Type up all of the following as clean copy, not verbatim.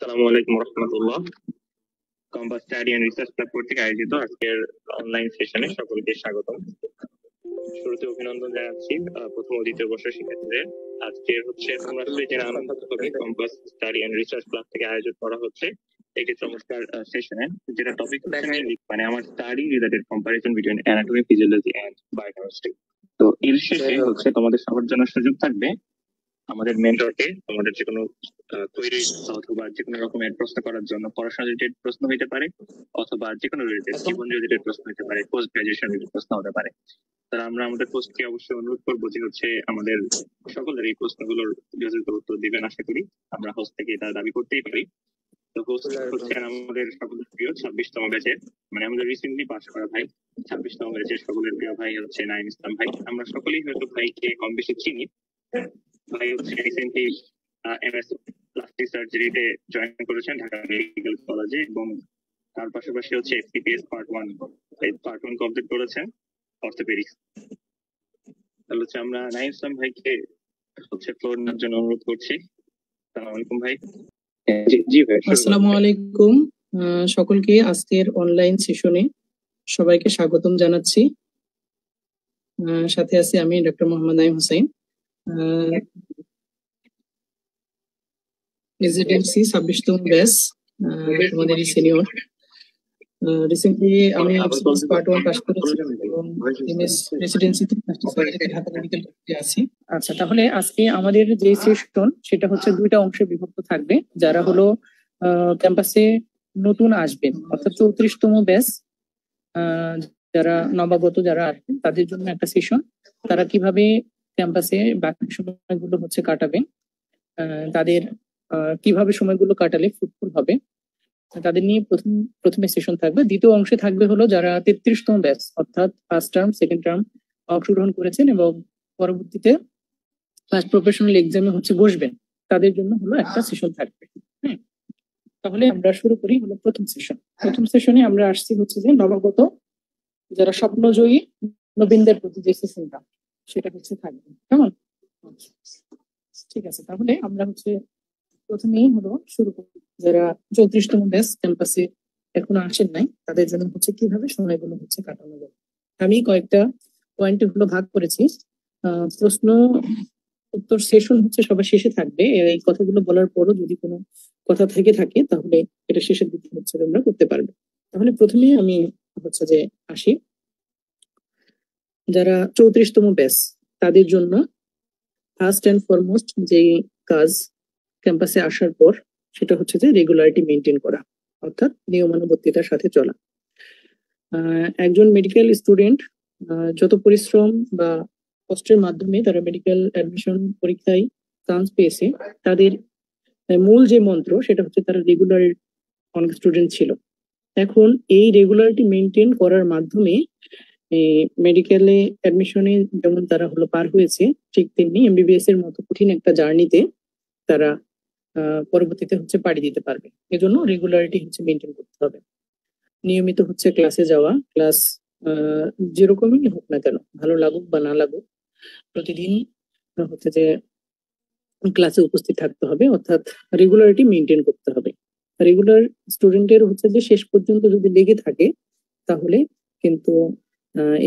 আসসালামু আলাইকুম রহমতুল্লাহ। Compass study and research Club কর্তৃক আয়োজিত আজকের অনলাইন সেশনে সকলকে স্বাগতম। শুরুতে অভিনন্দন জানাচ্ছি প্রথম ও দ্বিতীয় বর্ষের শিক্ষার্থীদের। আজকের তোমরা জেনে আনন্দিত হবে compass study and research club থেকে আয়োজন করা হচ্ছে একটি চমৎকার সেশনে, যেটা টপিক হচ্ছে মানে আমার study related comparison between anatomy, physiology and biochemistry. তো এর শেষে তোমাদের সবার জন্য সুযোগ থাকবে আমাদের মেন্টরকে তোমাদের যে কোনো কোয়েরি অথবা যে কোনো রকমের প্রশ্ন করার জন্য। পড়াশোনা রিলেটেড প্রশ্ন হইতে পারে অথবা যে কোনো রিলেটেড জীবন রিলেটেড প্রশ্ন হতে পারে, পোস্ট গ্রাজুয়েশন রিলেটেড প্রশ্ন হতে পারে। তারা আমরা আমাদের পোস্টকে অবশ্যই অনুরোধ করবো যে আমাদের সকলের এই প্রশ্নগুলোর যথাযথ উত্তর দিবেন। আশা করি আমরা হোস্ট থেকে এটা দাবি করতেই পারি। তো হোস্ট হচ্ছেন আমাদের সকলের প্রিয় 26তম ব্যাচের, মানে আমাদের রিসেন্টলি পাস করা ভাই 26তম ব্যাচের সকলের প্রিয় ভাই হচ্ছে নাঈম ইসলাম ভাই। আমরা সকলেই হয়তো ভাইকে কম বেশি চিনি। ভাই হচ্ছে রিসেন্টলি এমএস প্লাস্টিক সার্জারিতে জয়েন করেছেন ঢাকা মেডিকেল কলেজে, এবং তার পাশাপাশি হচ্ছে এফসিপিএস পার্ট 1 কমপ্লিট করেছেন অর্থোপেডিক্স। তাহলে হচ্ছে আমরা নাঈম ইসলাম ভাইকে ফ্লোর নেওয়ার জন্য অনুরোধ করছি। আসসালামু আলাইকুম ভাই। জি ভাই, আসসালামু আলাইকুম সকলকে। আজকের অনলাইন সেশনে সবাইকে স্বাগতম জানাচ্ছি। সাথে আছি আমি ডক্টর মোহাম্মদ নাঈম হোসেন, রেসিডেন্সি 26তম ব্যাচ, তোমাদের সিনিয়র। রিসেন্টলি আমি পার্ট 1 পাস করেছি এবং এমএস রেসিডেন্সিতে ঢাকা মেডিকেল কলেজে আছি। আচ্ছা, তাহলে আজকে আমাদের যে সেশন সেটা হচ্ছে দুইটা অংশে বিভক্ত থাকবে। যারা হলো ক্যাম্পাসে নতুন আসবেন, অর্থাৎ 34তম ব্যাচ, যারা নবাগত যারা আসবেন তাদের জন্য একটা সেশন। তারা কিভাবে ক্যাম্পাসে বাকি সময়গুলো কাটাবে, তাদের কিভাবে সময়গুলো কাটালে ফ্রুটফুল হবে, তাদের নিয়ে প্রথমে সেশন থাকবে। দ্বিতীয় অংশে থাকবে হলো যারা 33তম ব্যাচ, অর্থাৎ ফার্স্ট টার্ম সেকেন্ড টার্ম অংশগ্রহণ করেছেন এবং পরবর্তীতে ফার্স্ট প্রফেশনাল এক্সামে বসবেন, তাদের জন্য হলো একটা সেশন থাকবে। হ্যাঁ, তাহলে আমরা শুরু করি হলো প্রথম সেশন। প্রথম সেশনে আমরা আসছি যে নবাগত যারা স্বপ্নজয়ী নবীনদের প্রতি যে সেশনটা সেটা থাকবে। কেমন? ঠিক আছে, তাহলে আমরা প্রথমেই হলো শুরু করি। যারা 34তম ব্যাচ ক্যাম্পাসে এখনো আসেন নাই তাদের জন্য কিভাবে সময়গুলো কাটানো যাবে। আমি কয়েকটা পয়েন্টে ভাগ করেছি। প্রশ্ন উত্তর সেশন সবার শেষে থাকবে। এই কথাগুলো বলার পরও যদি কোনো কথা থেকে থাকে তাহলে এটা শেষের দিকে আমরা করতে পারবো। তাহলে প্রথমেই আমি যে আসি যারা 34তম ব্যাচ তাদের জন্য ফার্স্ট এন্ড ফরমোস্ট যে কাজ ক্যাম্পাসে আসার পর সেটা যে রেগুলারিটি মেনটেন করা, অর্থাৎ নিয়মানুবর্তিতার সাথে চলা। একজন মেডিকেল স্টুডেন্ট যত পরিশ্রম বা কষ্টের মাধ্যমে তারা মেডিকেল অ্যাডমিশন পরীক্ষায় চান্স পেয়েছে, তাদের মূল যে মন্ত্র সেটা তারা রেগুলার অনেক স্টুডেন্ট ছিল। এখন এই রেগুলারিটি মেনটেন করার মাধ্যমে মেডিকেলে অ্যাডমিশনে যেমন তারা পার হয়েছে, ঠিক তেমনি এমবিবিএস এর মতো কঠিন একটা জার্নিতে তারা পরবর্তীতে পাড়ি দিতে পারবে। এজন্য রেগুলারিটি মেনটেন করতে হবে। নিয়মিত ক্লাসে যাওয়া, ক্লাস যেরকমই হোক না কেন, ভালো লাগুক বা না লাগুক, প্রতিদিন যে ক্লাসে উপস্থিত থাকতে হবে, অর্থাৎ রেগুলারিটি মেনটেন করতে হবে। রেগুলার স্টুডেন্টের যে শেষ পর্যন্ত যদি লেগে থাকে তাহলে কিন্তু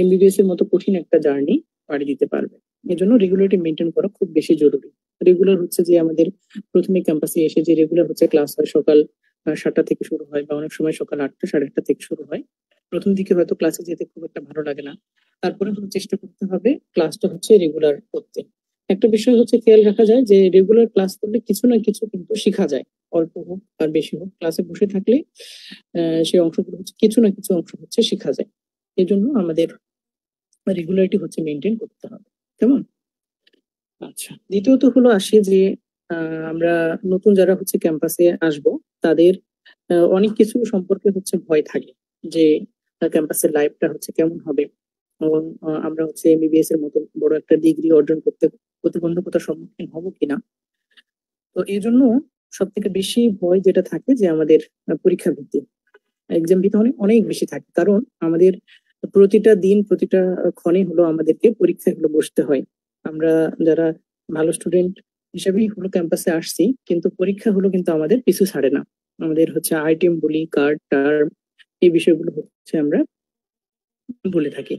এমবিবিএস এর মতো কঠিন একটা জার্নি পাড়ি দিতে পারবে। এজন্য রেগুলারিটি মেনটেন করা খুব বেশি জরুরি। রেগুলার যে আমাদের প্রথমে ক্যাম্পাসে এসে যে রেগুলার ক্লাস হয়, সকাল 7টা থেকে শুরু হয় বা অনেক সময় সকাল 8টা 8:30 থেকে শুরু হয়। প্রথম দিকে হয়তো ক্লাসে যেতে খুব একটা ভালো লাগে না, তারপরে চেষ্টা করতে হবে ক্লাসটা রেগুলার করতে। একটা বিষয় খেয়াল রাখা যায় যে রেগুলার ক্লাস করলে কিছু না কিছু কিন্তু শেখা যায়, অল্প হোক আর বেশি হোক। ক্লাসে বসে থাকলে সেই অংশগুলো কিছু না কিছু অংশ শেখা যায়। এই জন্য আমাদের রেগুলারিটি মেনটেন করতে হবে। কেমন? আচ্ছা, দ্বিতীয়ত আসি যে আমরা নতুন যারা ক্যাম্পাসে আসব তাদের অনেক কিছু সম্পর্কে ভয় থাকে যে ক্যাম্পাসের লাইফটা কেমন হবে, এবং আমরা এমবিবিএস এর মতো বড় একটা ডিগ্রি অর্জন করতে প্রতিবন্ধকতার সম্মুখীন হব কিনা। তো এই জন্য সব থেকে বেশি ভয় যেটা থাকে যে আমাদের পরীক্ষা ভীতি, এক্সাম ভীতি অনেক বেশি থাকে। কারণ আমাদের প্রতিটা দিন প্রতিটা ক্ষণে আমাদেরকে পরীক্ষায় বসতে হয়। আমরা যারা ভালো স্টুডেন্ট হিসাবেই হলো ক্যাম্পাসে আসছি, কিন্তু পরীক্ষা হলো কিন্তু আমাদের পিছু ছাড়ে না। আমাদের হচ্ছে আইটেম বলি, কার্ড টার্ম, এই বিষয়গুলো হচ্ছে আমরা বলে থাকি।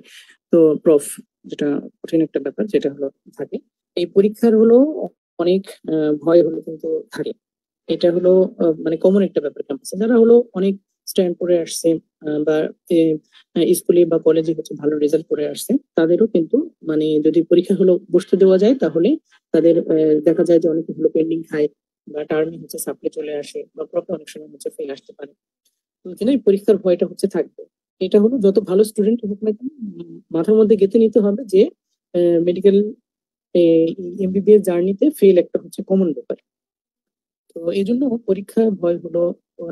তো প্রফ, যেটা কঠিন একটা ব্যাপার যেটা হলো থাকে, এই পরীক্ষার হলো অনেক ভয় হলো কিন্তু থাকে। এটা হলো মানে কমন একটা ব্যাপার ক্যাম্পাসে। যারা হলো অনেক স্ট্যান্ড করে আসছে বা স্কুলে বা কলেজে হচ্ছে ভালো রেজাল্ট করে আসছে, তাদেরও কিন্তু মানে যদি পরীক্ষা হলো বসতে দেওয়া যায়, তাহলে তাদের দেখা যায় যে অনেকে হলো পেন্ডিং খায় বা টার্মে হচ্ছে সাপ্লি চলে আসে বা প্রফে অনেক সময় হচ্ছে ফেল আসতে পারে। তো এই জন্য এই পরীক্ষার ভয়টা হচ্ছে থাকবে। এটা হলো যত ভালো স্টুডেন্ট হোক না কেন, মাথার মধ্যে গেঁথে নিতে হবে যে মেডিকেল এমবিবিএস জার্নিতে ফেল একটা হচ্ছে কমন ব্যাপার। তো এই জন্য পরীক্ষা ভয় হলো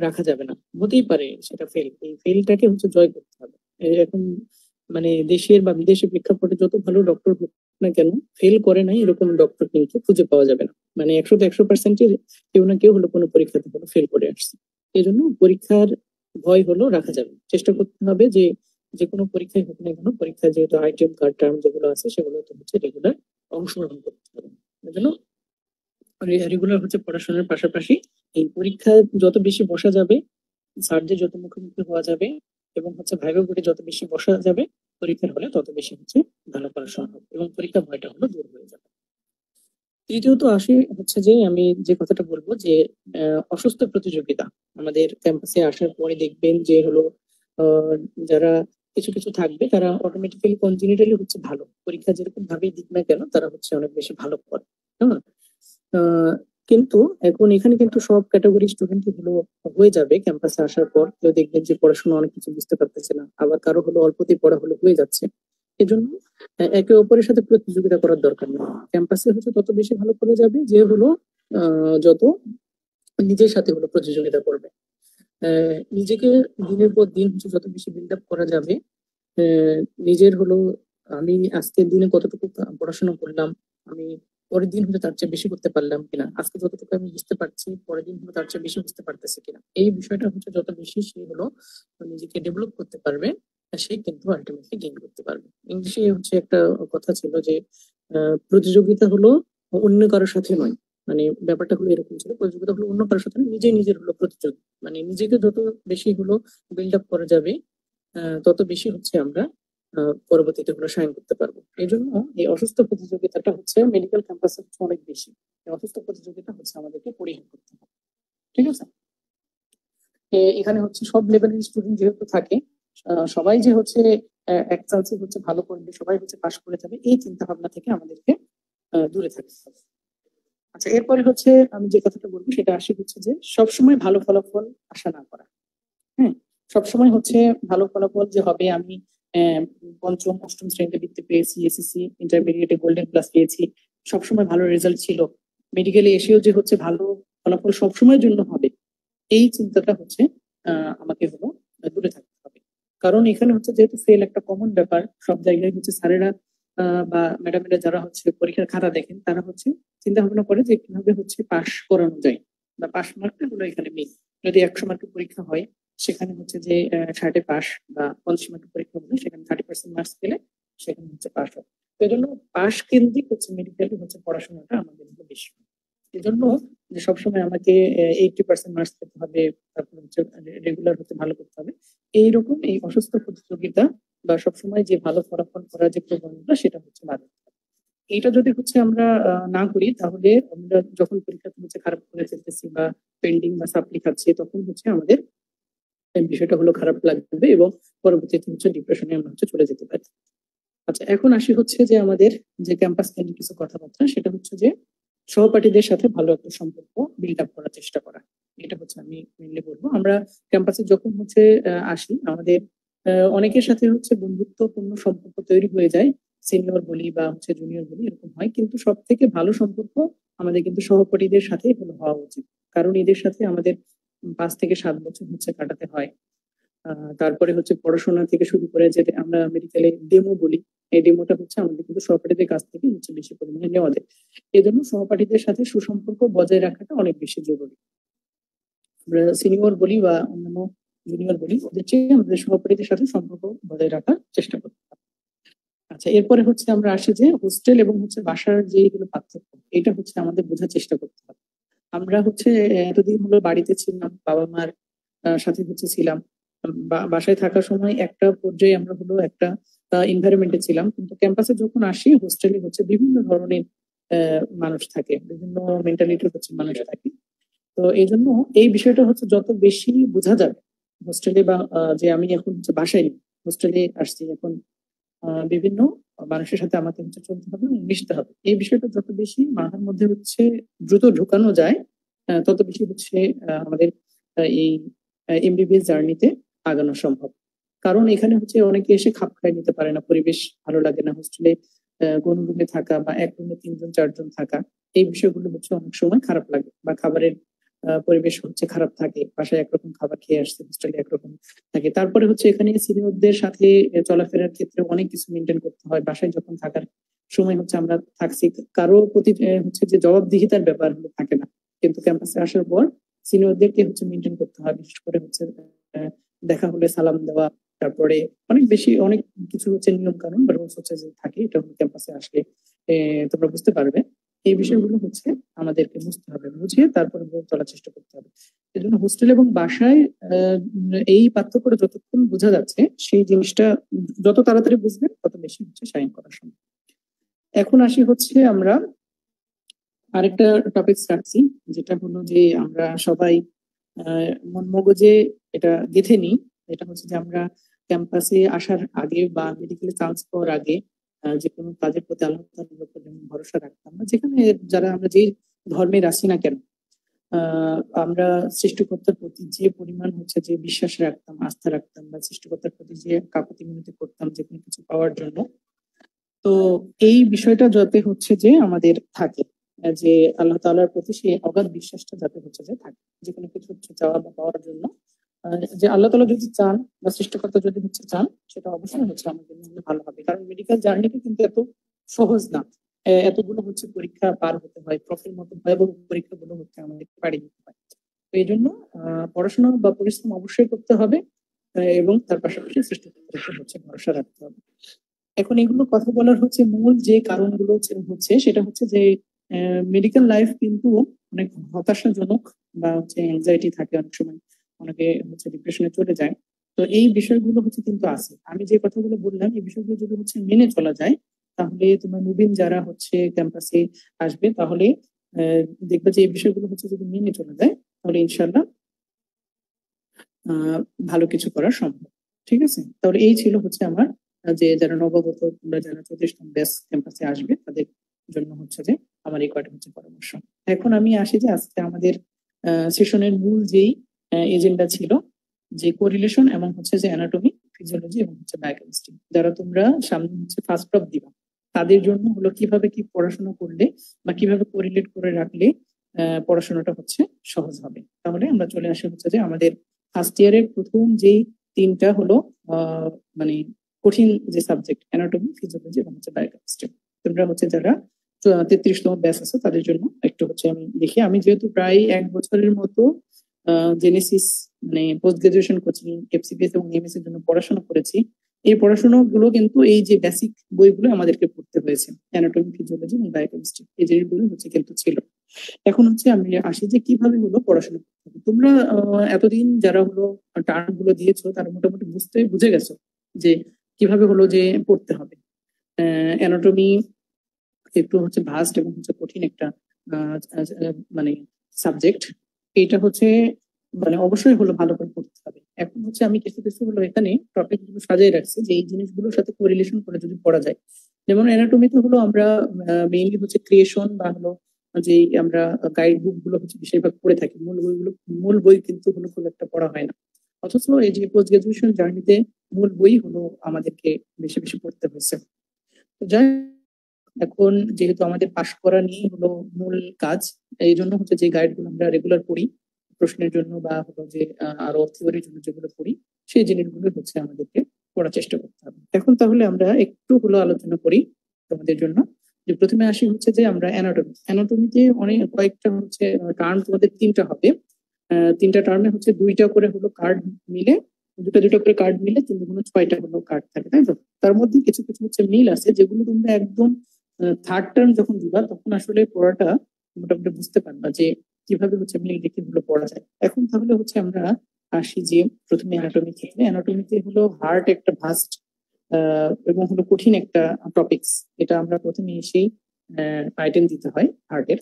রাখা যাবে না। হতেই পারে সেটা ফেল, এই ফেলটাকে হচ্ছে জয় করতে হবে। এখন মানে দেশের বা বিদেশের প্রেক্ষাপটে যত ভালো ডক্টর হোক না কেন, ফেল করে নাই এরকম ডক্টর কিন্তু খুঁজে পাওয়া যাবে না। মানে 100% কেউ না কেউ হলো কোনো পরীক্ষাতে হলো ফেল করে আসছে। এই জন্য পরীক্ষার ভয় হলো রাখা যাবে না। চেষ্টা করতে হবে যে যে কোনো পরীক্ষায় হোক না কেন, পরীক্ষায় যেহেতু আইটেম কার্ড টার্ম যেগুলো আছে সেগুলো তো হচ্ছে রেগুলার অংশগ্রহণ করতে হবে। এই জন্য রেগুলার হচ্ছে পড়াশোনার পাশাপাশি এই পরীক্ষা যত বেশি বসা যাবে, স্যারদের যত মুখোমুখি হওয়া যাবে এবং হচ্ছে ভাইবা বোর্ডে যত বেশি বসা যাবে পরীক্ষার হলে, তত বেশি হচ্ছে ভালো পড়াশোনা হবে এবং পরীক্ষা ভয়টা হলো দূর হয়ে যাবে। তৃতীয়ত আসে হচ্ছে যে আমি যে কথাটা বলবো যে অসুস্থ প্রতিযোগিতা। আমাদের ক্যাম্পাসে আসার পরে দেখবেন যে হলো আহ, যারা কিছু কিছু থাকবে তারা অটোমেটিক্যালি কনজিনিটালি হচ্ছে ভালো, পরীক্ষা যেরকম ভাবেই দিক না কেন তারা হচ্ছে অনেক বেশি ভালো করে। হ্যাঁ। আহ, কিন্তু এখন এখানে কিন্তু সব ক্যাটাগরি স্টুডেন্ট হলো হয়ে যাবে ক্যাম্পাসে আসার পর। কেউ দেখবেন যে পড়াশোনা অনেক কিছু বুঝতে পারতেছে না, আবার কারো হলো অল্পতেই পড়া হলো হয়ে যাচ্ছে। এজন্য একে অপরের সাথে প্রতিযোগিতা করার দরকার নেই। ক্যাম্পাসে হচ্ছে তত বেশি ভালো করে যাবে যে হলো যত নিজের সাথে হলো প্রতিযোগিতা করবে। নিজেকে দিনের পর দিন হচ্ছে যত বেশি বিল্ড আপ করা যাবে, আহ, নিজের হলো আমি আজকের দিনে কতটুকু পড়াশোনা করলাম, আমি পরের দিন হলে তার চেয়ে বেশি করতে পারলাম কিনা, আজকে যতটুকু আমি বুঝতে পারছি পরের দিন হলো তার চেয়ে বেশি বুঝতে পারতেছে কিনা, এই বিষয়টা হচ্ছে যত বেশি সে হলো নিজেকে ডেভেলপ করতে পারবে, সে কিন্তু আলটিমেটলি গেইন করতে পারবে। ইংলিশে হচ্ছে একটা কথা ছিল যে প্রতিযোগিতা হলো অন্য কারোর সাথে নয়। মানে ব্যাপারটা হলো এরকম ছিল, প্রতিযোগিতা হলো অন্য কারোর সাথে নয়, নিজে নিজের হলো প্রতিযোগী। মানে নিজেকে যত বেশি হলো বিল্ড আপ করা যাবে, তত বেশি হচ্ছে আমরা পরবর্তীতে হলো সাইন করতে পারবো। এই জন্য এই অসুস্থ প্রতিযোগিতাটা হচ্ছে মেডিকেল ক্যাম্পাসে হচ্ছে অনেক বেশি। এই অসুস্থ প্রতিযোগিতা হচ্ছে আমাদেরকে পরিহার করতে হবে। ঠিক আছে। এখানে হচ্ছে সব লেভেলের স্টুডেন্ট যেহেতু থাকে, সবাই যে হচ্ছে এক চান্সে হচ্ছে ভালো করবে, সবাই হচ্ছে পাশ করে যাবে, এই চিন্তা ভাবনা থেকে আমাদেরকে দূরে থাকতে হবে। আচ্ছা, এরপরে হচ্ছে আমি যে কথাটা বলবো সেটা আসে হচ্ছে যে সবসময় ভালো ফলাফল আশা না করা। হ্যাঁ। সবসময় হচ্ছে ভালো ফলাফল যে হবে আমি আহ, পঞ্চম অষ্টম শ্রেণীতে বৃত্তি পেয়েছি, এসএসসি ইন্টারমিডিয়েটে গোল্ডেন প্লাস পেয়েছি, সবসময় ভালো রেজাল্ট ছিল, মেডিকেলে এসেও যে হচ্ছে ভালো ফলাফল সবসময়ের জন্য হবে, এই চিন্তাটা হচ্ছে আমাকে হলো দূরে থাকতে হবে। কারণ এখানে হচ্ছে যেহেতু ফেল একটা কমন ব্যাপার, সব জায়গায় হচ্ছে স্যারেরা বা ম্যাডামেরা যারা হচ্ছে পরীক্ষার খাতা দেখেন, তারা হচ্ছে চিন্তা ভাবনা করে যে কিভাবে হচ্ছে পাশ করানো যায় বা পাশ মার্কটা হলো এখানে মেইন। যদি 100 মার্কের পরীক্ষা হয়, সেখানে হচ্ছে যে 60-এ পাস, বা 50 মার্কের পরীক্ষা হলে সেখানে 30% মার্কস পেলে সেখানে হচ্ছে পাস হয়। তো এই জন্য পাশ কেন্দ্রিক হচ্ছে মেডিকেল হচ্ছে পড়াশোনাটা আমাদের হলো বেশি। এই জন্য যে সবসময় আমাকে 80% মার্কস পেতে হবে, তারপর হচ্ছে রেগুলার হচ্ছে ভালো করতে হবে, এইরকম এই অসুস্থ প্রতিযোগিতা বা সবসময় যে ভালো ফলাফল করার যে প্রবণতা, সেটা হচ্ছে বাদ দিতে হবে। এইটা যদি হচ্ছে আমরা না করি, তাহলে আমরা যখন পরীক্ষাতে হচ্ছে খারাপ করে ফেলতেছি বা পেন্ডিং বা সাপ্লি খাচ্ছি, তখন হচ্ছে আমাদের এই বিষয়টা হলো খারাপ লাগবে এবং পরবর্তীতে হচ্ছে ডিপ্রেশনে আমরা হচ্ছে চলে যেতে পারি। আচ্ছা, এখন আসি হচ্ছে যে আমাদের যে ক্যাম্পাস কেন্দ্রিক কিছু কথাবার্তা, সেটা হচ্ছে যে সহপাঠীদের সাথে ভালো একটা সম্পর্ক বিল্ড আপ করার চেষ্টা করা। এটা হচ্ছে আমি মেনলি বলবো। আমরা ক্যাম্পাসে যখন হচ্ছে আসি, আমাদের অনেকের সাথে হচ্ছে বন্ধুত্বপূর্ণ সম্পর্ক তৈরি হয়ে যায়, সিনিয়র বলি বা হচ্ছে জুনিয়র বলি এরকম হয়, কিন্তু সব থেকে ভালো সম্পর্ক আমাদের কিন্তু সহপাঠীদের সাথেই হলো হওয়া উচিত। কারণ এদের সাথে আমাদের 5 থেকে 7 বছর হচ্ছে কাটাতে হয়। তারপরে হচ্ছে পড়াশোনা থেকে শুরু করে যে আমরা মেডিকেলে ডেমো বলি, এই ডেমোটা হচ্ছে আমাদের কিন্তু সহপাঠীদের কাছ থেকে হচ্ছে বেশি পরিমাণে নেওয়া যায়। এই জন্য সহপাঠীদের সাথে সুসম্পর্ক বজায় রাখাটা অনেক বেশি জরুরি। আমরা সিনিয়র বলি বা অন্যান্য জুনিয়র বলি, ওদের চেয়ে আমাদের সহপাঠীদের সাথে সম্পর্ক বজায় রাখার চেষ্টা করতে হবে। আচ্ছা, এরপরে হচ্ছে আমরা আসি যে হোস্টেল এবং হচ্ছে বাসার যে এগুলো পার্থক্য, এটা হচ্ছে আমাদের বোঝার চেষ্টা করতে হবে। আমরা হচ্ছে এতদিন হলো বাড়িতে ছিলাম, বাবা মার সাথে হচ্ছে ছিলাম, বাসায় থাকার সময় একটা পর্যায়ে আমরা হলো একটা এনভায়রনমেন্টে ছিলাম, কিন্তু ক্যাম্পাসে যখন আসি হোস্টেলে হচ্ছে বিভিন্ন ধরনের মানুষ থাকে, বিভিন্ন মেন্টালিটির হচ্ছে মানুষ থাকে। তো এই জন্য এই বিষয়টা হচ্ছে যত বেশি বোঝা যাবে হোস্টেলে বা যে আমি এখন হচ্ছে বাসায় নেই, হোস্টেলে আসছি এখন, বিভিন্ন মানুষের সাথে আমাকে হচ্ছে চলতে হবে এবং মিশতে হবে। এই বিষয়টা যত বেশি মাথার মধ্যে হচ্ছে দ্রুত ঢোকানো যায়, তত বেশি হচ্ছে আমাদের এই এমবিবিএস জার্নিতে আগানো সম্ভব। কারণ এখানে হচ্ছে অনেকে এসে খাপ খাইয়ে নিতে পারে না, পরিবেশ ভালো লাগে না হোস্টেলে, কোন রুমে থাকা বা এক রুমে 3 জন 4 জন থাকা, এই বিষয়গুলো হচ্ছে অনেক সময় খারাপ লাগে, বা খাবারের পরিবেশ হচ্ছে খারাপ থাকে, বাসায় একরকম খাবার খেয়ে আসছে, হোস্টেলে একরকম থাকে। তারপরে হচ্ছে এখানে সিনিয়রদের সাথে চলাফেরার ক্ষেত্রে অনেক কিছু মেনটেন করতে হয়। বাসায় যখন থাকার সময় হচ্ছে আমরা থাকছি, কারো প্রতি হচ্ছে যে জবাবদিহিতার ব্যাপার হলো থাকে না, কিন্তু ক্যাম্পাসে আসার পর সিনিয়রদেরকে হচ্ছে মেনটেন করতে হয়। বিশেষ করে হচ্ছে দেখা হলে সালাম দেওয়া, তারপরে অনেক বেশি অনেক কিছু হচ্ছে নিয়ম কানুন বা রুলস হচ্ছে যে থাকে, এটা ক্যাম্পাসে আসলে তোমরা বুঝতে পারবে। এই বিষয়গুলো হচ্ছে আমাদেরকে বুঝতে হবে, বুঝিয়ে তারপরে চলার চেষ্টা করতে হবে। এই জন্য হোস্টেল এবং বাসায় এই পার্থক্যটা যতক্ষণ বোঝা যাচ্ছে, সেই জিনিসটা যত তাড়াতাড়ি বুঝবে তত বেশি হচ্ছে সাইন করা সম্ভব। এখন আসি হচ্ছে আমরা আরেকটা টপিক রাখছি, যেটা হলো যে আমরা সবাই মন মগজে এটা গেঁথে নিই। এটা হচ্ছে যে আমরা ক্যাম্পাসে আসার আগে বা মেডিকেলে চান্স পাওয়ার আগে যে কোনো কাজের প্রতি আল্লাহ তাআলার উপর যেমন ভরসা রাখতাম, বা যেখানে যারা আমরা যে ধর্মের আছি না কেন, আমরা সৃষ্টিকর্তার প্রতি যে পরিমাণ হচ্ছে যে বিশ্বাস রাখতাম, আস্থা রাখতাম, বা সৃষ্টিকর্তার প্রতি যে কাকুতি মিনতি করতাম যে কোনো কিছু পাওয়ার জন্য, তো এই বিষয়টা যাতে হচ্ছে যে আমাদের থাকে, যে আল্লাহ তাআলার প্রতি সেই অগাধ বিশ্বাসটা যাতে হচ্ছে যে থাকে, যে কোনো কিছু হচ্ছে চাওয়া বা পাওয়ার জন্য, যে আল্লাহ তাআলা যদি চান বা সৃষ্টিকর্তা যদি হচ্ছে চান, সেটা অবশ্যই হচ্ছে আমাদের জন্য ভালো হবে। কারণ মেডিকেল জার্নিটা কিন্তু এত সহজ না, এতগুলো হচ্ছে পরীক্ষা পার হতে হয়, প্রফের মতো ভয়াবহ পরীক্ষাগুলো হচ্ছে আমাদের পাড়ি দিতে হয়। তো এই জন্য পড়াশোনা বা পরিশ্রম অবশ্যই করতে হবে, এবং তার পাশাপাশি সৃষ্টিকর্তার উপর হচ্ছে ভরসা রাখতে হবে। এখন এগুলো কথা বলার হচ্ছে মূল যে কারণগুলো হচ্ছে সেটা হচ্ছে যে মেডিকেল লাইফ কিন্তু অনেক হতাশাজনক, বা হচ্ছে এনজাইটি থাকে অনেক সময়, অনেকে হচ্ছে ডিপ্রেশনে চলে যায়। তো এই বিষয়গুলো হচ্ছে কিন্তু আছে, আমি যে কথাগুলো বললাম এই বিষয়গুলো যদি হচ্ছে মেনে চলা যায়, তাহলে তোমার নবীন যারা হচ্ছে ক্যাম্পাসে আসবে, তাহলে আহ, দেখবে যে এই বিষয়গুলো হচ্ছে যদি মেনে চলা যায়, তাহলে ইনশাল্লাহ আহ ভালো কিছু করা সম্ভব। ঠিক আছে, তাহলে এই ছিল হচ্ছে আমার যে যারা নবাগত তোমরা যারা 34তম ব্যাচ ক্যাম্পাসে আসবে তাদের জন্য হচ্ছে যে আমার এই কয়টা হচ্ছে পরামর্শ। এখন আমি আসি যে আজকে আমাদের সেশনের মূল যেই এজেন্ডা ছিল, যে কোরিলেশন এবং হচ্ছে যে অ্যানাটমি, ফিজিওলজি এবং হচ্ছে বায়োকেমিস্ট্রি, যারা তোমরা সামনে হচ্ছে ফার্স্ট প্রপ দিবা, তাদের জন্য হলো কিভাবে কি পড়াশোনা করলে বা কিভাবে কোরিলেট করে রাখলে পড়াশোনাটা হচ্ছে সহজ হবে। তাহলে আমরা চলে আসি হচ্ছে যে আমাদের ফার্স্ট ইয়ারের প্রথম যেই 3টা হলো আহ মানে কঠিন যে সাবজেক্ট, অ্যানাটমি, ফিজিওলজি এবং হচ্ছে বায়োকেমিস্ট্রি। তোমরা হচ্ছে যারা 33তম ব্যাচ আছে তাদের জন্য একটু হচ্ছে আমি দেখি, আমি যেহেতু প্রায় 1 বছরের মতো জেনেসিস মানে পোস্ট গ্রাজুয়েশন কোচিং, এফসিপিএস এবং এমএস এর জন্য পড়াশোনা করেছি, এই পড়াশোনা গুলো কিন্তু এই যে বেসিক বইগুলো আমাদেরকে পড়তে হয়েছে, অ্যানাটমি, ফিজিওলজি এবং বায়োকেমিস্ট্রি, এই জিনিসগুলো হচ্ছে কিন্তু ছিল। এখন হচ্ছে আমি আসি যে কিভাবে হলো পড়াশোনা করতে হবে। তোমরা এতদিন যারা হলো টার্ম গুলো দিয়েছো তারা মোটামুটি বুঝে গেছো যে কিভাবে হলো যে পড়তে হবে। অ্যানাটমি একটু হচ্ছে ভাস্ট এবং হচ্ছে কঠিন একটা মানে সাবজেক্ট, এটা হচ্ছে মানে অবশ্যই হলো ভালো করে পড়তে হবে। এখন হচ্ছে আমি কিছু কিছু হলো এখানে টপিক গুলো সাজিয়ে রাখছি যে এই জিনিসগুলোর সাথে কোরিলেশন করে যদি পড়া যায়। যেমন অ্যানাটমিতে হলো আমরা মেইনলি হচ্ছে ক্রিয়েশন বা হলো যে আমরা গাইড বুক গুলো হচ্ছে বেশিরভাগ পড়ে থাকি, মূল বই কিন্তু হলো খুব একটা পড়া হয় না। অথচ এই যে পোস্ট গ্রাজুয়েশন জার্নিতে মূল বই হলো আমাদেরকে বেশি বেশি পড়তে হয়েছে। তো যাই, এখন যেহেতু আমাদের পাশ করা নিয়ে হলো মূল কাজ, এই জন্য হচ্ছে যে গাইড গুলো আমরা রেগুলার পড়ি প্রশ্নের জন্য, বা হলো যে আরো থিওরির জন্য যেগুলো পড়ি, সেই জিনিসগুলো হচ্ছে আমাদেরকে পড়ার চেষ্টা করতে হবে। এখন তাহলে আমরা একটু হলো আলোচনা করি তোমাদের জন্য, যে প্রথমে আসি হচ্ছে যে আমরা অ্যানাটমিতে অনেক কয়েকটা হচ্ছে টার্ম, তোমাদের 3টা হবে, 3টা টার্মে হচ্ছে 2টা করে হলো কার্ড মিলে দুটো দুটো করে কার্ড মিলে 3×6টা হলো কার্ড থাকে, তাই তো? তার মধ্যে কিছু কিছু হচ্ছে মিল আছে, যেগুলো তোমরা একদম থার্ড টার্ম যখন দিবা তখন আসলে পড়াটা মোটামুটি বুঝতে পারবা যে কিভাবে হচ্ছে মিল রেখে গুলো পড়া যায়। এখন তাহলে হচ্ছে আমরা আসি যে প্রথমে অ্যানাটমি ক্ষেত্রে। অ্যানাটমিতে হলো হার্ট একটা ভাস্ট এবং হলো কঠিন একটা টপিকস। এটা আমরা প্রথমে এসেই আইটেম দিতে হয় হার্টের।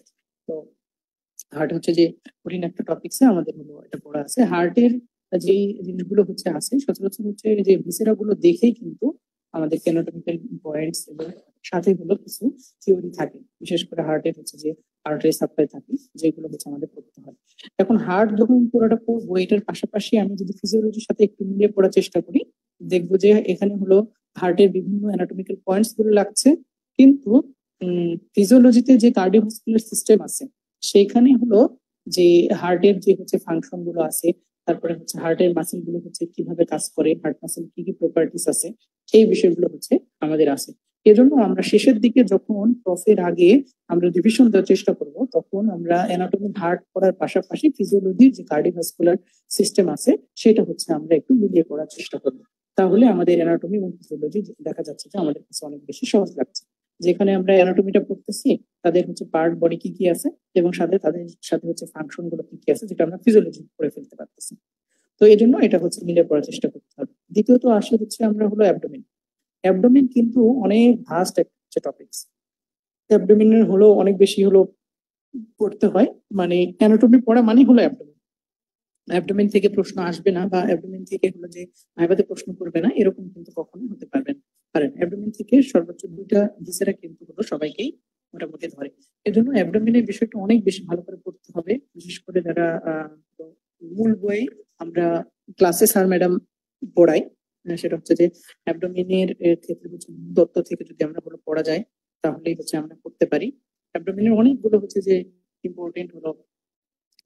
তো হার্ট হচ্ছে যে কঠিন একটা টপিকসে আমাদের হলো এটা পড়া আছে। হার্টের যে জিনিসগুলো হচ্ছে আছে সচরাচর হচ্ছে যে ভিসেরা গুলো দেখেই কিন্তু আমাদের অ্যানাটমিক্যাল পয়েন্টস এবং সাথে হলো কিছু থিওরি থাকে, বিশেষ করে হার্টের হচ্ছে যে আর্টারি সাপ্লাই থাকে, যেগুলো হচ্ছে আমাদের পড়তে হয়। এখন হার্ট যখন পুরোটা পড়বো, এটার পাশাপাশি আমি যদি ফিজিওলজির সাথে একটু মিলিয়ে পড়ার চেষ্টা করি, দেখবো যে এখানে হলো হার্টের বিভিন্ন অ্যানাটমিক্যাল পয়েন্টস গুলো লাগছে, কিন্তু ফিজিওলজিতে যে কার্ডিওভাস্কুলার সিস্টেম আছে সেইখানে হলো যে হার্টের যে হচ্ছে ফাংশন গুলো আছে, তারপরে হচ্ছে হার্টের মাসেল গুলো হচ্ছে কিভাবে কাজ করে, হার্ট মাসেল কি কি প্রপার্টিস আছে, সেই বিষয়গুলো হচ্ছে আমাদের আছে। এজন্য আমরা শেষের দিকে যখন প্রফের আগে আমরা রিভিশন দেওয়ার চেষ্টা করব, তখন আমরা অ্যানাটমি হার্ট পড়ার পাশাপাশি ফিজিওলজির যে কার্ডিওভাস্কুলার সিস্টেম আছে সেটা হচ্ছে আমরা একটু মিলিয়ে পড়ার চেষ্টা করব। তাহলে আমাদের অ্যানাটমি এবং ফিজিওলজি দেখা যাচ্ছে যে আমাদের কাছে অনেক বেশি সহজ লাগছে। যেখানে আমরা অ্যানাটমিটা পড়তেছি, তাদের হচ্ছে পার্ট বডি কি কি আছে এবং সাথে তাদের সাথে হচ্ছে ফাংশন গুলো কি কি আছে, যেটা আমরা ফিজিওলজি করে ফেলতে পারতেছি। তো এই জন্য এটা হচ্ছে মিলে পড়ার চেষ্টা করতে হবে। দ্বিতীয়ত আসে হচ্ছে আমরা হলো অ্যাবডোমেন। অ্যাবডোমেন কিন্তু অনেক ভাস্ট একটা টপিকস। অ্যাবডোমেনের হলো অনেক বেশি হলো পড়তে হয়, মানে অ্যানাটমি পড়া মানে হলো অ্যাবডোমেন। অ্যাবডোমেন থেকে প্রশ্ন আসবে না বা অ্যাবডোমেন থেকে হলো যে ভাইভাতে প্রশ্ন করবে না, এরকম কিন্তু কখনোই হতে পারবেন পারেন। অ্যাবডোমেন থেকে সর্বোচ্চ 2টা ভিসেরা কিন্তু হলো সবাইকেই মোটামুটি ধরে। এজন্য অ্যাবডোমেনের বিষয়টা অনেক বেশি ভালো করে পড়তে হবে, বিশেষ করে যারা মূল বই আমরা ক্লাসে স্যার ম্যাডাম পড়াই, সেটা হচ্ছে যে অ্যাবডোমেনের ক্ষেত্রে হচ্ছে তত্ত্ব থেকে যদি আমরা হলো পড়া যায় তাহলেই হচ্ছে আমরা করতে পারি। অ্যাবডোমেনের অনেকগুলো হচ্ছে যে ইম্পর্টেন্ট হলো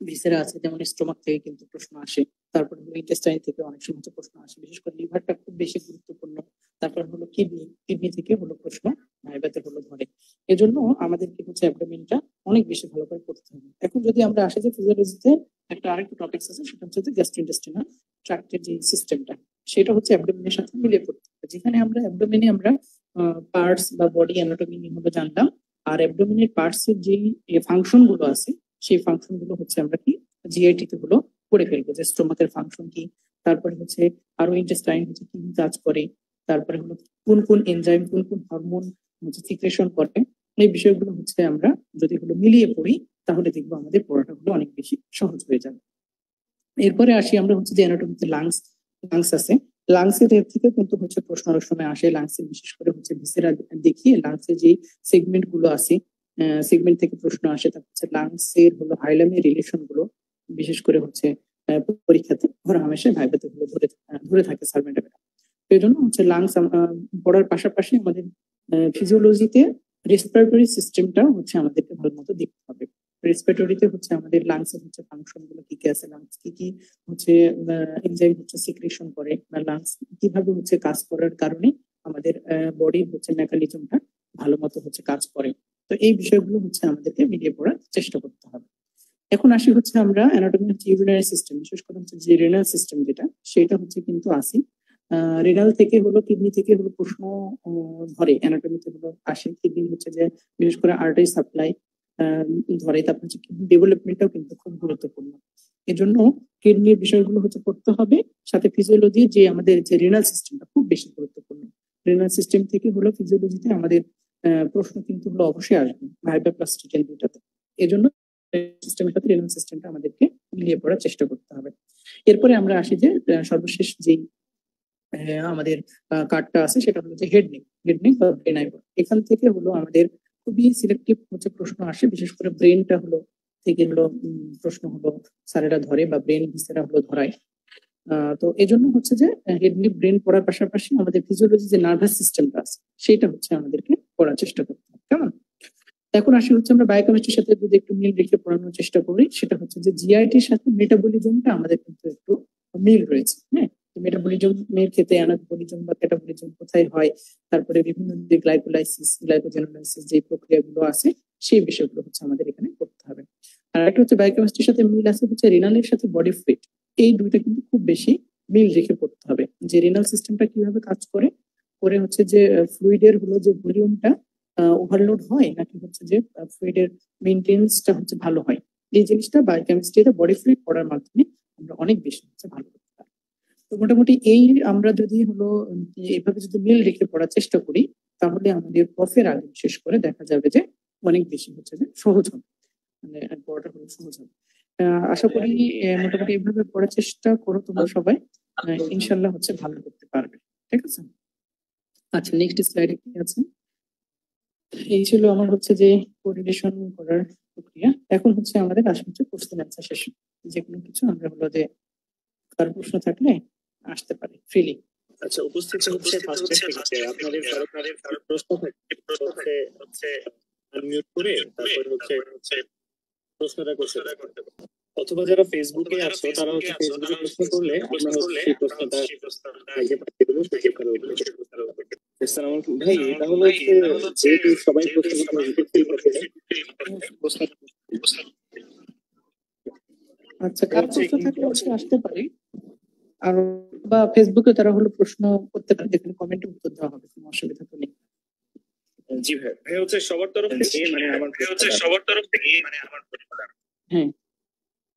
ভিসেরা আছে, যেমন স্টোমাক থেকে কিন্তু প্রশ্ন আসে, তারপর হলো ইন্টেস্টাইন থেকে অনেক সময় হচ্ছে প্রশ্ন আসে, বিশেষ করে লিভারটা খুব বেশি গুরুত্বপূর্ণ। তারপর হলো কিডনি, কিডনি থেকে হলো প্রশ্ন ভাইভাতে হলো ধরে। এজন্য আমাদেরকে হচ্ছে অ্যাবডোমেনটা অনেক বেশি ভালো করে পড়তে হবে। এখন যদি আমরা আসি যে ফিজিওলজিতে একটা আরেকটা টপিকস আছে, সেটা হচ্ছে যে গ্যাস্ট্রোইন্টেস্টিনাল ট্র্যাক্টের যে সিস্টেমটা, সেটা হচ্ছে অ্যাবডোমেনের সাথে মিলিয়ে পড়তে হবে। যেখানে আমরা অ্যাবডোমেনে আমরা পার্টস বা বডি অ্যানাটমি নিয়ে হলো জানলাম, আর অ্যাবডোমেনের পার্টস এর যে ফাংশন গুলো আছে সেই ফাংশন গুলো হচ্ছে আমরা কি জিআইটি তে হলো করে ফেলবো, যে স্টোমাকের ফাংশন কি, তারপরে হচ্ছে আরো ইন্টেস্টাইন হচ্ছে কি কাজ করে, তারপরে হলো কোন কোন এনজাইম কোন কোন হরমোন হচ্ছে সিক্রেশন করে। এই বিষয়গুলো হচ্ছে আমরা যদি হলো মিলিয়ে পড়ি তাহলে দেখবো আমাদের পড়াটা হলো অনেক বেশি সহজ হয়ে যাবে। এরপরে আসি আমরা হচ্ছে যে অ্যানাটমিতে লাংস। লাংস আছে, লাংসের এর থেকে কিন্তু হচ্ছে প্রশ্ন অনেক সময় আসে। লাংসের বিশেষ করে হচ্ছে ভিসেরা দেখিয়ে লাংসের যে সেগমেন্ট গুলো আছে, সেগমেন্ট থেকে প্রশ্ন আসে। তারপর হচ্ছে লাংসের হলো হাইলামের রিলেশন গুলো বিশেষ করে হচ্ছে পরীক্ষাতে ধরা হামেশা ভাইভাতে হলো ধরে থাকে স্যার ম্যাডামেরা। এই জন্য হচ্ছে লাংস পড়ার পাশাপাশি আমাদের ফিজিওলজিতে রেসপিরেটরি সিস্টেমটা হচ্ছে আমাদেরকে ভালো মতো দেখতে হবে। রেসপিরেটরিতে হচ্ছে আমাদের লাংসের হচ্ছে ফাংশন গুলো কি কি আছে, লাংস কি কি হচ্ছে এনজাইম হচ্ছে সিক্রেশন করে, বা লাংস কিভাবে হচ্ছে কাজ করার কারণে আমাদের বডির হচ্ছে মেকানিজমটা ভালো মতো হচ্ছে কাজ করে। তো এই বিষয়গুলো হচ্ছে আমাদেরকে মিলিয়ে পড়ার চেষ্টা করতে হবে। এখন আসি হচ্ছে আমরা অ্যানাটমি হচ্ছে ইউরিনারি সিস্টেম, বিশেষ করে হচ্ছে যে রেনাল সিস্টেম যেটা, সেটা হচ্ছে কিন্তু আসি রেনাল থেকে হলো কিডনি থেকে হলো প্রশ্ন ধরে, অ্যানাটমিতে হলো আসে। কিডনি হচ্ছে যে বিশেষ করে আর্টারি সাপ্লাই ধরে। তারপর হচ্ছে কিডনি ডেভেলপমেন্টটাও কিন্তু খুব গুরুত্বপূর্ণ। এজন্য কিডনির বিষয়গুলো হচ্ছে পড়তে হবে, সাথে ফিজিওলজি যে আমাদের যে রেনাল সিস্টেমটা খুব বেশি গুরুত্বপূর্ণ। রেনাল সিস্টেম থেকে হলো ফিজিওলজিতে আমাদের প্রশ্ন কিন্তু হলো অবশ্যই আসবে ভাইবা প্লাস রিটেন দুইটাতে। এজন্য সিস্টেমের সাথে রেনাল সিস্টেমটা আমাদেরকে মিলিয়ে পড়ার চেষ্টা করতে হবে। এরপরে আমরা আসি যে সর্বশেষ যেই আমাদের কার্ডটা আছে সেটা হলো যে হেড নেক বা ব্রেন আইবল। এখান থেকে হলো আমাদের খুবই সিলেক্টিভ হচ্ছে প্রশ্ন আসে, বিশেষ করে ব্রেনটা হলো থেকে হলো প্রশ্ন হলো স্যারেরা ধরে বা ব্রেন ভিসেরা হলো ধরায়। তো এই জন্য হচ্ছে যে হেড নেক ব্রেন পড়ার পাশাপাশি আমাদের ফিজিওলজি যে নার্ভাস সিস্টেমটা আছে সেটা হচ্ছে আমাদেরকে পড়ার চেষ্টা করতে হবে, কেমন? এখন আসি হচ্ছে আমরা বায়োকেমিস্ট্রির সাথে যদি একটু মিল রেখে পড়ানোর চেষ্টা করি, সেটা হচ্ছে যে জিআইটির সাথে মেটাবলিজমটা আমাদের কিন্তু একটু মিল রয়েছে। হ্যাঁ, মেটাবলিজমের ক্ষেত্রে অ্যানাবলিজম বা ক্যাটাবলিজম কোথায় হয়, তারপরে বিভিন্ন যে গ্লাইকোলাইসিস গ্লাইকোজেনোলাইসিস যে প্রক্রিয়াগুলো আছে সেই বিষয়গুলো হচ্ছে আমাদের এখানে করতে হবে। আর একটা হচ্ছে বায়োকেমিস্ট্রির সাথে মিল আছে হচ্ছে রিনালের সাথে বডি ফ্লুইড। এই দুইটা কিন্তু খুব বেশি মিল রেখে পড়তে হবে যে রেনাল সিস্টেমটা কিভাবে কাজ করে করে হচ্ছে যে ফ্লুইডের হলো যে ভলিউমটা ওভারলোড হয় নাকি হচ্ছে যে ফ্লুইডের মেনটেন্সটা হচ্ছে ভালো হয়। এই জিনিসটা বায়োকেমিস্ট্রিতে বডি ফ্লুইড পড়ার মাধ্যমে আমরা অনেক বেশি হচ্ছে ভালো করতে পারি। তো মোটামুটি এই আমরা যদি হলো এইভাবে যদি মিল রেখে পড়ার চেষ্টা করি তাহলে আমাদের প্রফের আগে শেষ করে দেখা যাবে যে অনেক বেশি হচ্ছে যে সহজ হবে, মানে পড়াটা হলো সহজ হবে। আশা করি মোটামুটি এইভাবে পড়ার চেষ্টা করো তোমরা সবাই, ইনশাল্লাহ হচ্ছে ভালো করতে পারবে। ঠিক আছে, আচ্ছা নেক্সট স্লাইডে কি আছে? এই ছিল আমার হচ্ছে যে কোঅর্ডিনেশন করার প্রক্রিয়া। এখন হচ্ছে আমাদের আসলে হচ্ছে কোশ্চেন অ্যান্সার সেশন। যে কোনো কিছু আমরা হলো যে কারো প্রশ্ন থাকলে আসতে পারে ফ্রিলি। আচ্ছা, উপস্থিত হচ্ছে ফার্স্ট সেক্ষেত্রে আপনাদের কারো প্রশ্ন থাকলে হচ্ছে আনমিউট করে তারপর হচ্ছে প্রশ্নটা করতে পারবেন। অথবা যারা ফেসবুকে আছো তারা হচ্ছে ফেসবুকে প্রশ্ন করলে আমরা হচ্ছে সেই প্রশ্নটা আগে পাঠিয়ে দেবো সেই করে আসসালামু আলাইকুম ভাই, তাহলে হচ্ছে যেহেতু সবাই প্রশ্ন আচ্ছা, কার প্রশ্ন থাকলে হচ্ছে আসতে পারে, আর বা ফেসবুকে তারা হলো প্রশ্ন করতে পারে, যেখানে কমেন্টে উত্তর দেওয়া হবে, কোনো অসুবিধা তো নেই। জি ভাই, ভাই হচ্ছে সবার তরফ থেকে হ্যাঁ,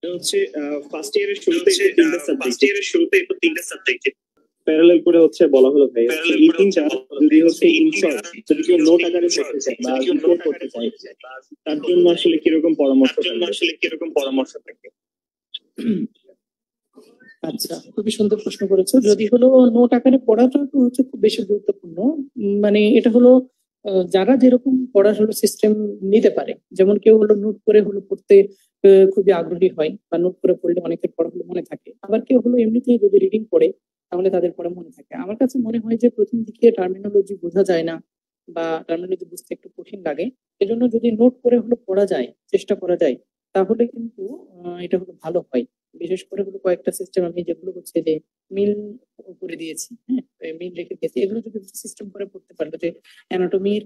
হচ্ছে ফার্স্ট ইয়ারের শুরুতে তিনটা সাবজেক্ট প্যারালাল করে হচ্ছে বলা হলো ভাই, এই তিনটা যদি হচ্ছে ইনশর্ট যদি কেউ নোট আকারে পড়তে চায় বা রিপোর্ট করতে চায় তার জন্য আসলে কিরকম পরামর্শ থাকে? আচ্ছা, খুবই সুন্দর প্রশ্ন করেছো। যদি হলো নোট আকারে পড়াটা তো হচ্ছে খুব বেশি গুরুত্বপূর্ণ। মানে এটা হলো যারা যেরকম পড়ার হলো সিস্টেম নিতে পারে, যেমন কেউ হলো নোট করে হলো পড়তে খুবই আগ্রহী হয় বা নোট করে পড়লে অনেকের পড়া হলো মনে থাকে, আবার কেউ হলো এমনিতেই যদি রিডিং পড়ে তাহলে তাদের পড়া মনে থাকে। আমার কাছে মনে হয় যে প্রথম দিকে টার্মিনোলজি বোঝা যায় না বা টার্মিনোলজি বুঝতে একটু কঠিন লাগে, এজন্য যদি নোট করে হলো পড়া যায়, চেষ্টা করা যায়, তাহলে কিন্তু এটা হলো ভালো হয়। বিশেষ করে হলো কয়েকটা সিস্টেম আমি যেগুলো হচ্ছে যে মিল করে দিয়েছি, হ্যাঁ মিল রেখে দিয়েছি, এগুলো যদি সিস্টেম করে পড়তে পারলো যে অ্যানাটমির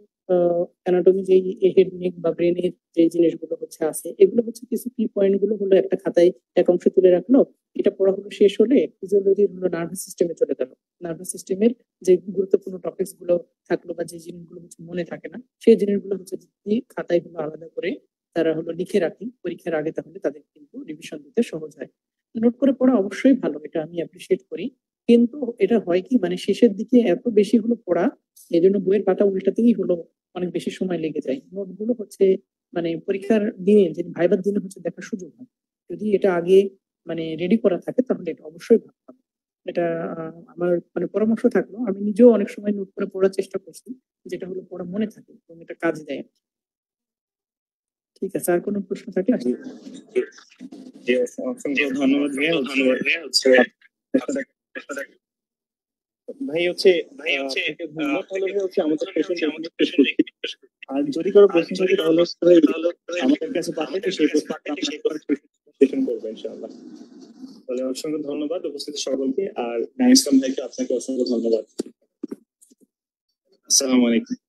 অ্যানাটমি যে হেড নেক বা ব্রেনের যে জিনিসগুলো হচ্ছে আছে, এগুলো হচ্ছে কিছু কি পয়েন্ট গুলো হলো একটা খাতায় এক অংশে তুলে রাখলো, এটা পড়া হলো শেষ হলে ফিজিওলজির হলো নার্ভাস সিস্টেমে চলে গেল, নার্ভাস সিস্টেমের যে গুরুত্বপূর্ণ টপিকস গুলো থাকলো বা যে জিনিসগুলো হচ্ছে মনে থাকে না, সেই জিনিসগুলো হচ্ছে খাতায় হলো আলাদা করে তারা হলো লিখে রাখি পরীক্ষার আগে, তাহলে তাদের কিন্তু রিভিশন দিতে সহজ হয়। নোট করে পড়া অবশ্যই ভালো, এটা আমি অ্যাপ্রিসিয়েট করি, কিন্তু এটা হয় কি মানে শেষের দিকে এত বেশি হলো পড়া, এই জন্য বইয়ের পাতা উল্টাতেই হলো অনেক বেশি সময় লেগে যায়। নোটগুলো হচ্ছে মানে পরীক্ষার দিনে যে ভাইবার দিনে হচ্ছে দেখার সুযোগ হয়, যদি এটা আগে মানে রেডি করা থাকে তাহলে এটা অবশ্যই ভালো হবে। এটা আমার মানে পরামর্শ থাকলো, আমি নিজেও অনেক সময় নোট করে পড়ার চেষ্টা করছি, যেটা হলো পড়া মনে থাকে এবং এটা কাজে দেয়। ঠিক আছে, আর কোনো প্রশ্ন থাকলে আসলে অসংখ্য ধন্যবাদ ভাইয়া। হচ্ছে ভাই হচ্ছে আমাদের আর যদি কারো প্রশ্ন থাকে তাহলে আমাদের কাছে পাঠাতে সেই প্রশ্ন করবো ইনশাআল্লাহ। তাহলে অসংখ্য ধন্যবাদ উপস্থিত সকলকে, আর নাইম ইসলাম ভাইকে আপনাকে অসংখ্য ধন্যবাদ। আসসালামু আলাইকুম।